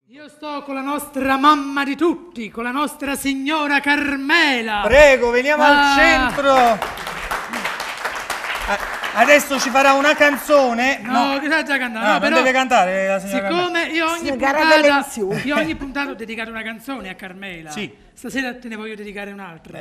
Io sto con la nostra mamma di tutti, con la nostra signora Carmela. Prego, veniamo al centro. Adesso ci farà una canzone. No, che sa già cantare. No, No, però, non deve cantare la signora siccome io ogni puntata ho dedicato una canzone a Carmela. Sì. Stasera te ne voglio dedicare un'altra.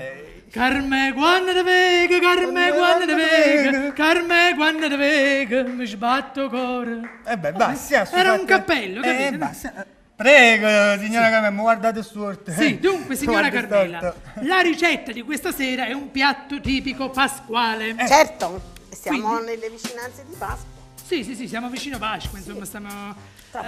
Carme quando te vega, Carme quando te vega, Carme quando te vega, mi sbatto cuore. Basta. Era un cappello, capito? Basta. Prego, signora Carmela, guardate storto. Sì, dunque, signora Guardi Carmela, storto. la ricetta di questa sera è un piatto tipico pasquale. Certo, siamo Quindi? nelle vicinanze di Pasqua. Sì, siamo vicino Pasqua, insomma, stiamo...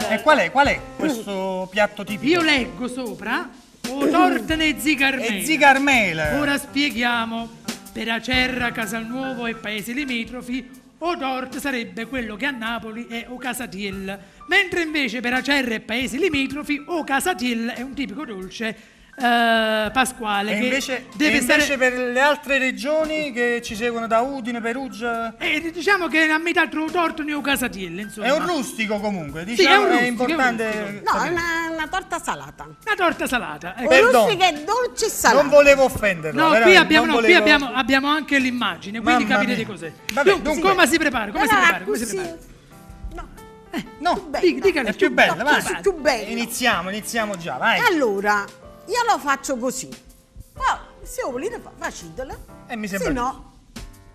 E qual è questo piatto tipico? Io leggo sopra, o tortene zi Carmela. E zi Carmela. Ora spieghiamo, per Acerra, Casalnuovo e paesi limitrofi, o tort sarebbe quello che a Napoli è o casatiel, mentre invece per Acerra e paesi limitrofi o casatiel è un tipico dolce pasquale E che invece, deve stare... per le altre regioni che ci seguono da Udine, Perugia... diciamo che a metà tra o tortone o casatiel, insomma. È un rustico comunque, è diciamo, un è rustico, importante... è un rustico. No, è una torta salata. Una torta salata. ecco. Perdono. Rustica e dolce e salata. Non volevo offenderla, No, veramente, qui non volevo- abbiamo anche l'immagine, quindi Mamma capite mia. di cos'è. Vabbè, Dunque, come si prepara? Come si Però prepara? Come si così- prepara? No, più bella. Dicale, è più bella, vai. Così più bella. Iniziamo già, vai. Allora, io lo faccio così. Poi, se volete facitela. Mi sembra Se no,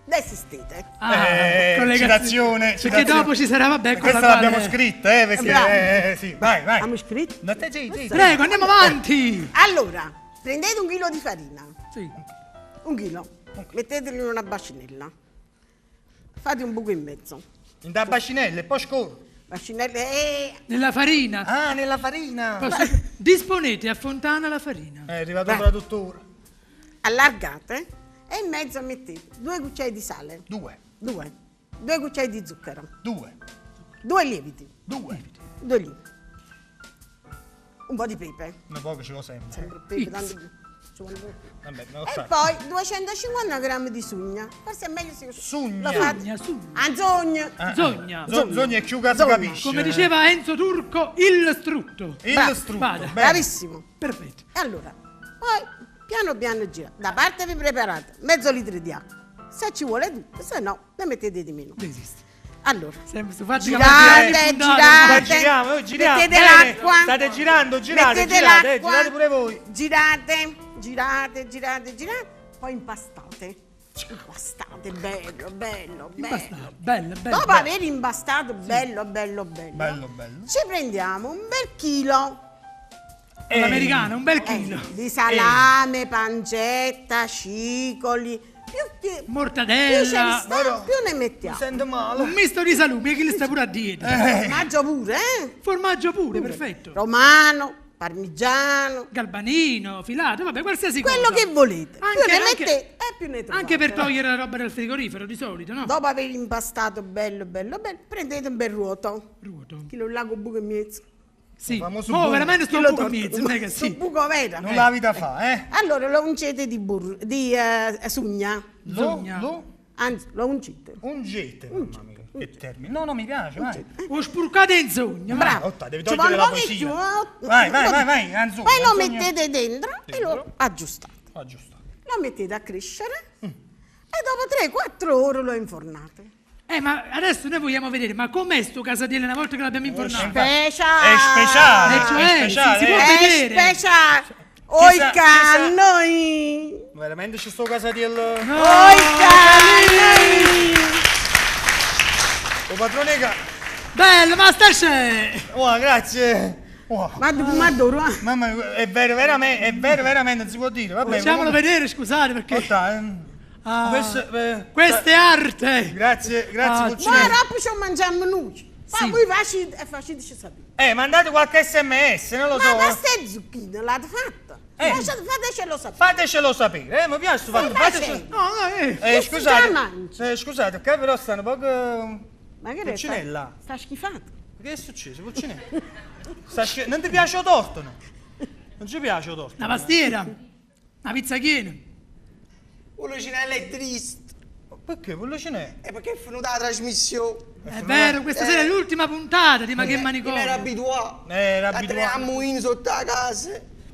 desistete. collegazione. citazione. Perché dopo ci sarà, vabbè, con Questa la quale- l'abbiamo scritta, perché... Bravo. sì, vai. Abbiamo scritto? Da te, sì. Prego, andiamo avanti. Allora, prendete 1 chilo di farina. Sì. 1 chilo. Mettetelo in una bacinella. Fate un buco in mezzo. Da bacinelle, poi scorro. Bacinella Nella farina. Ah, nella farina. Disponete a Fontana la farina. È arrivato un traduttore. allargate e in mezzo mettete 2 cucchiai di sale. 2. 2 cucchiai di zucchero. 2. 2 lieviti. 2. 2 lieviti. Un po' di pepe. Ma poi ci vuole sempre. Sempre pepe, tanto ci vuole pepe. Vabbè, me lo E sai. poi 250 grammi di sugna. Forse è meglio se Sugna. lo fate. Sugna. Zogna. Zogna. Zogna è più che si Zogna. capisce. Come diceva Enzo Turco, il strutto. Il Bravo. strutto. Vada. bene. Bravissimo. Perfetto. E allora, poi piano piano gira. Da parte vi preparate mezzo litro di acqua. Se ci vuole tutto, se no ne mettete di meno. Esiste. Allora, Sempre su fatti girate, Dai, girate. giriamo. Mettete Bene. l'acqua. State girando, girate, Mettete girate, l'acqua. girate pure voi. Girate. Poi impastate. Impastate, bello. Bello. Dopo aver impastato, bello. Bello. Ci prendiamo un bel chilo L'americano, un bel chilo. di salame, pancetta, cicoli. Più ce ne Mortadella. sta, più ne Mi mettiamo. sento Un male. misto di salumi, che li sta pure a dieta. Formaggio pure, Formaggio pure, perfetto. Romano, parmigiano, Galbanino, filato, vabbè, qualsiasi quello cosa. che volete. Anche- Più ne anche- mettete e più ne trovate. Anche per togliere la roba dal frigorifero, di solito, no? Dopo aver impastato bello, prendete un bel ruoto. Ruoto. Chilo lago buco e mezzo. Sì. famoso Oh, buco. veramente sto Chilo un po' torto. mezzo, non è che Sul sì. buco vera. Non la vita fa, eh? Allora lo uncete di sugna. Zogna. Anzi, lo uncite. Ungete, mamma mia. Che termine. No, mi piace, vai. O spurcate in zogna, va. Bravo. Otta, devi Ci togliere vuole la un poesia. pochettino. Vai, Anzogna. Poi lo Anzogna. mettete dentro e lo aggiustate. Ah, giusto. Lo mettete a crescere e dopo 3-4 ore lo infornate. Ma adesso noi vogliamo vedere, ma com'è sto casatiello una volta che l'abbiamo informato? Speciale! È speciale, cioè, è speciale. si può È vedere. speciale! Oi Chissà- cannoi! Veramente c'è sto casatiello. Oi cannoi! Oh, padrone che... Bello, Masterchef! Oh, grazie. Oh. Ma adoro, Mamma mia, è vero, veramente, non si può dire. Vabbè, Facciamolo comunque- vedere, scusate, perché... Otta, Ah, questo, questa è arte! Grazie, Ah, Pulcinella. Ma dopo ci mangiamo noi. Ma Sì. voi faceteci sapere. Mandate qualche sms, non lo Ma so. questa è zucchina, l'avete fatta? Fatecelo sapere. Fatecelo sapere, mi piace sto fatto. Sì, Fatecelo... facendo. No, Questo già mangi. Scusate, qua però stanno poco... Ma che Pulcinella. sta schifato. Che è successo, Pulcinella? Non ti piace il torto, no? Non ci piace il torto? una pastiera, una pizza chiena. Pulcinella è triste. Perché, Pulcinella? E perché è finita la trasmissione? È vero, questa sera è l'ultima puntata di Ma che Mi manicomio. era abituato. Era A tre abituato. ammuini sotto la casa.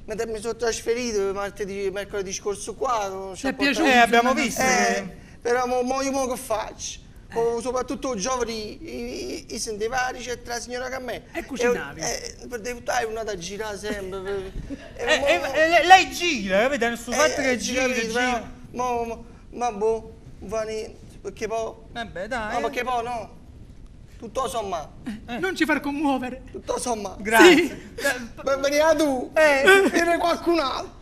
Mentre mi sono trasferito mercoledì scorso qua. Non Ti è c'ho portato- piaciuto? Abbiamo visto. Però mo che faccio? Soprattutto i giovani, i sentivo la ricetta della signora che a me. E cucinavi. Per debuttare è una da girare sempre. Lei gira, capite? Nel suo fatto che gira. Ma boh, non fa niente. Perché poi... Vabbè, dai. No, perché poi no. Tutto sommato. Non ci far commuovere. Tutto sommato. Grazie. Per venire tu, viene qualcun altro.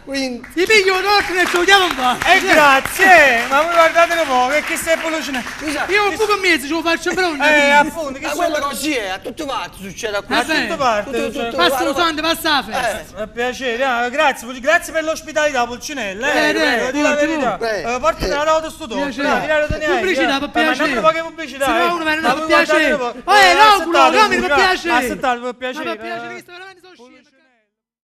Quindi... Ti piglio un ordine e ci vediamo un po'. Grazie, ma voi guardate un po', che sei Pulcinella? Scusa, Io un buco e mezzo ce lo faccio pronto. Appunto, che ma sono... quello così è, a tutte parti succede a Ah, questo. sì? tutto parte. Tutto- Passa lo guarda, santo, passa la festa. Fa piacere, grazie per l'ospitalità, Pulcinella. Dai, Di la forte, verità. forte. Portati una nota sto dopo. Piacere. Pubblicità, per piacere. Ma non poche pubblicità. Se no uno viene Ma per voi piacere. guardate un po'. L'oculo, camera per piacere. Aspettare per Ma piacere. per piacere, che sto veramente sono scemo.